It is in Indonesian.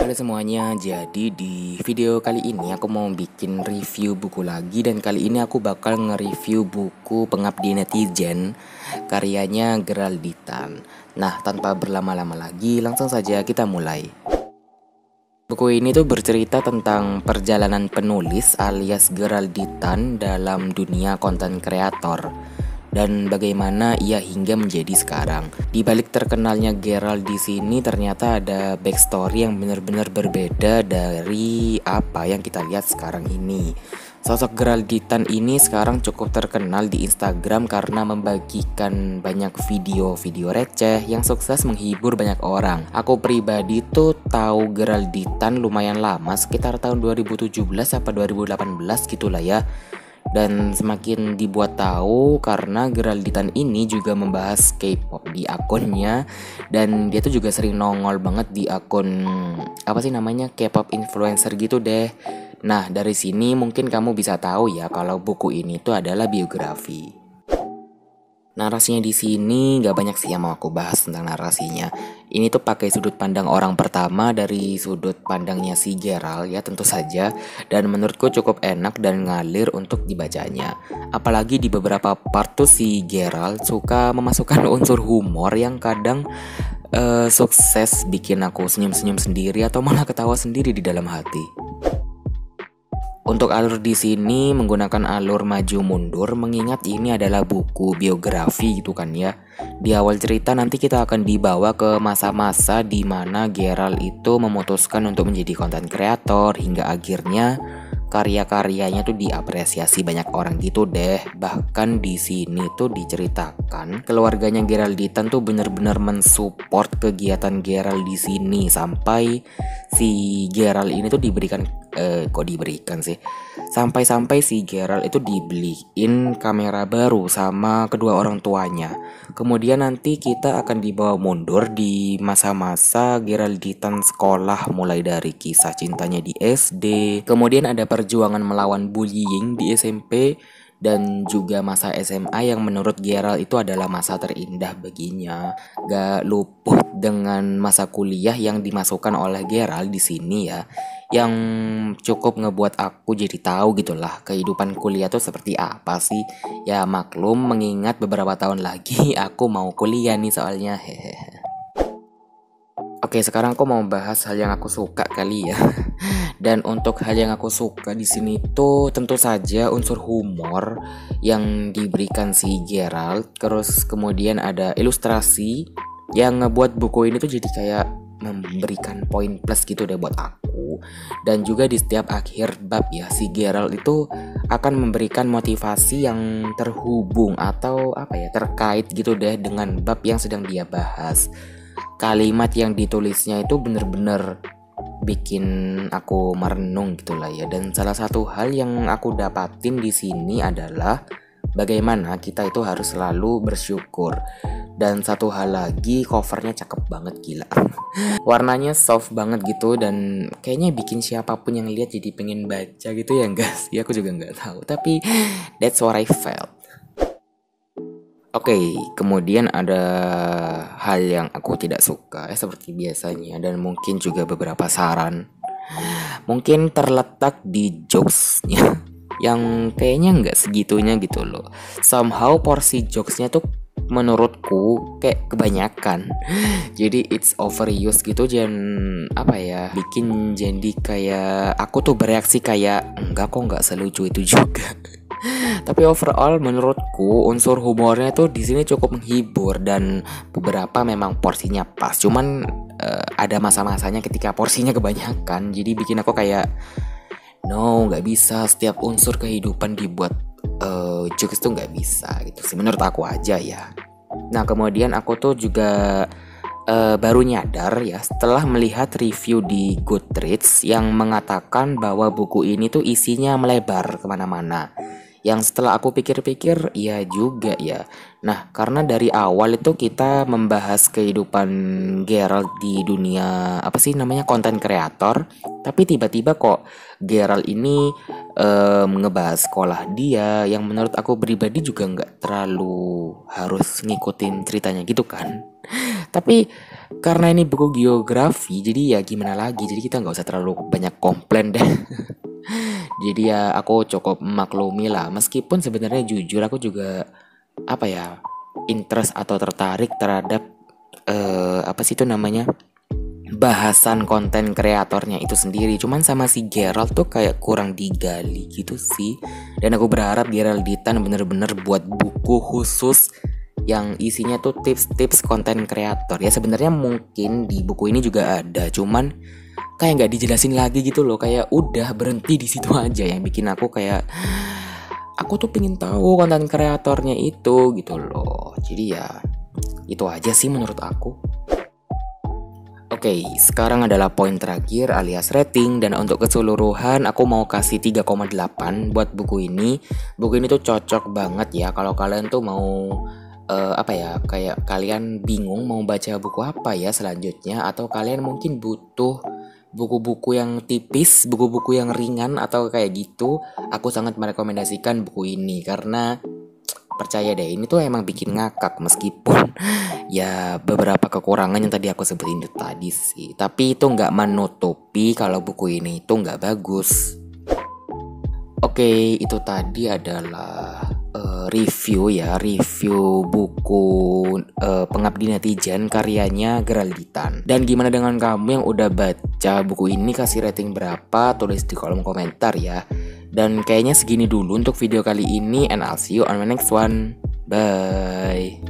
Halo semuanya, jadi di video kali ini aku mau bikin review buku lagi. Dan kali ini aku bakal nge-review buku Pengabdi Netizen karyanya Geralditan. Nah, tanpa berlama-lama lagi, langsung saja kita mulai. Buku ini tuh bercerita tentang perjalanan penulis alias Geralditan dalam dunia konten kreator dan bagaimana ia hingga menjadi sekarang. Di balik terkenalnya Gerald di sini ternyata ada backstory yang benar-benar berbeda dari apa yang kita lihat sekarang ini. Sosok Geralditan ini sekarang cukup terkenal di Instagram karena membagikan banyak video-video receh yang sukses menghibur banyak orang. Aku pribadi tuh tahu Geralditan lumayan lama, sekitar tahun 2017 atau 2018 gitulah ya. Dan semakin dibuat tahu karena Geralditan ini juga membahas K-pop di akunnya. Dan dia tuh juga sering nongol banget di akun apa sih namanya, K-pop influencer gitu deh. Nah, dari sini mungkin kamu bisa tahu ya kalau buku ini tuh adalah biografi. Narasinya di sini gak banyak sih yang mau aku bahas tentang narasinya. Ini tuh pakai sudut pandang orang pertama dari sudut pandangnya si Gerald ya tentu saja. Dan menurutku cukup enak dan ngalir untuk dibacanya. Apalagi di beberapa part tuh si Gerald suka memasukkan unsur humor yang kadang sukses bikin aku senyum-senyum sendiri atau malah ketawa sendiri di dalam hati. Untuk alur di sini menggunakan alur maju mundur, mengingat ini adalah buku biografi gitu kan ya. Di awal cerita nanti kita akan dibawa ke masa-masa di mana Gerald itu memutuskan untuk menjadi konten kreator hingga akhirnya karya-karyanya tuh diapresiasi banyak orang gitu deh. Bahkan di sini tuh diceritakan keluarganya Geralditan tuh bener-bener mensupport kegiatan Gerald di sini sampai si Gerald ini tuh sampai si Gerald itu dibeliin kamera baru sama kedua orang tuanya. Kemudian nanti kita akan dibawa mundur di masa-masa Geralditan sekolah, mulai dari kisah cintanya di SD, kemudian ada perjuangan melawan bullying di SMP, dan juga masa SMA yang menurut Gerald itu adalah masa terindah baginya. Gak luput dengan masa kuliah yang dimasukkan oleh Gerald di sini ya, yang cukup ngebuat aku jadi tahu gitulah kehidupan kuliah tuh seperti apa sih. Ya maklum mengingat beberapa tahun lagi aku mau kuliah nih soalnya hehehe. Oke, sekarang aku mau bahas hal yang aku suka kali ya. Dan untuk hal yang aku suka di sini tuh tentu saja unsur humor yang diberikan si Gerald. Terus kemudian ada ilustrasi yang ngebuat buku ini tuh jadi kayak memberikan poin plus gitu deh buat aku. Dan juga di setiap akhir bab ya, si Gerald itu akan memberikan motivasi yang terhubung atau apa ya, terkait gitu deh dengan bab yang sedang dia bahas. Kalimat yang ditulisnya itu bener-bener bikin aku merenung gitulah ya. Dan salah satu hal yang aku dapatin di sini adalah bagaimana kita itu harus selalu bersyukur. Dan satu hal lagi, covernya cakep banget, gila. Warnanya soft banget gitu dan kayaknya bikin siapapun yang lihat jadi pengen baca gitu ya, guys. Ya aku juga nggak tahu, tapi that's what I felt. Oke, kemudian ada hal yang aku tidak suka seperti biasanya, dan mungkin juga beberapa saran. Mungkin terletak di jokesnya yang kayaknya nggak segitunya gitu loh. Somehow porsi jokesnya tuh menurutku kayak kebanyakan. Jadi it's overuse gitu, dan apa ya, bikin jadi kayak aku tuh bereaksi kayak enggak kok, nggak selucu itu juga. Tapi overall menurutku unsur humornya tuh di sini cukup menghibur dan beberapa memang porsinya pas. Cuman ada masa-masanya ketika porsinya kebanyakan. Jadi bikin aku kayak no, nggak bisa setiap unsur kehidupan dibuat jokes tuh, nggak bisa gitu sih menurut aku aja ya. Nah kemudian aku tuh juga baru nyadar ya setelah melihat review di Goodreads yang mengatakan bahwa buku ini tuh isinya melebar kemana-mana. Yang setelah aku pikir-pikir, iya juga ya. Nah, karena dari awal itu kita membahas kehidupan Gerald di dunia apa sih namanya, konten kreator. Tapi tiba-tiba kok Gerald ini ngebahas sekolah dia, yang menurut aku pribadi juga nggak terlalu harus ngikutin ceritanya gitu kan. Tapi karena ini buku geografi, jadi ya gimana lagi, jadi kita nggak usah terlalu banyak komplain deh. Jadi ya aku cukup maklumi lah. Meskipun sebenarnya jujur aku juga apa ya, interest atau tertarik terhadap apa sih itu namanya, bahasan konten kreatornya itu sendiri. Cuman sama si Gerald tuh kayak kurang digali gitu sih. Dan aku berharap Gerald Ditan bener-bener buat buku khusus yang isinya tuh tips-tips konten kreator. Ya sebenarnya mungkin di buku ini juga ada, cuman kayak nggak dijelasin lagi gitu loh. Kayak udah berhenti di situ aja, yang bikin aku kayak aku tuh pengen tahu konten kreatornya itu gitu loh. Jadi ya itu aja sih menurut aku. Oke, sekarang adalah poin terakhir alias rating, dan untuk keseluruhan aku mau kasih 3,8 buat buku ini. Buku ini tuh cocok banget ya kalau kalian tuh mau apa ya, kayak kalian bingung mau baca buku apa ya selanjutnya, atau kalian mungkin butuh buku-buku yang tipis, buku-buku yang ringan atau kayak gitu. Aku sangat merekomendasikan buku ini karena percaya deh, ini tuh emang bikin ngakak meskipun ya beberapa kekurangan yang tadi aku sebutin itu tadi sih. Tapi itu nggak menutupi kalau buku ini itu nggak bagus. Oke, itu tadi adalah review buku Pengabdi Netizen karyanya Gerald Ditan. Dan gimana dengan kamu yang udah baca buku ini, kasih rating berapa? Tulis di kolom komentar ya. Dan kayaknya segini dulu untuk video kali ini, and I'll see you on my next one. Bye.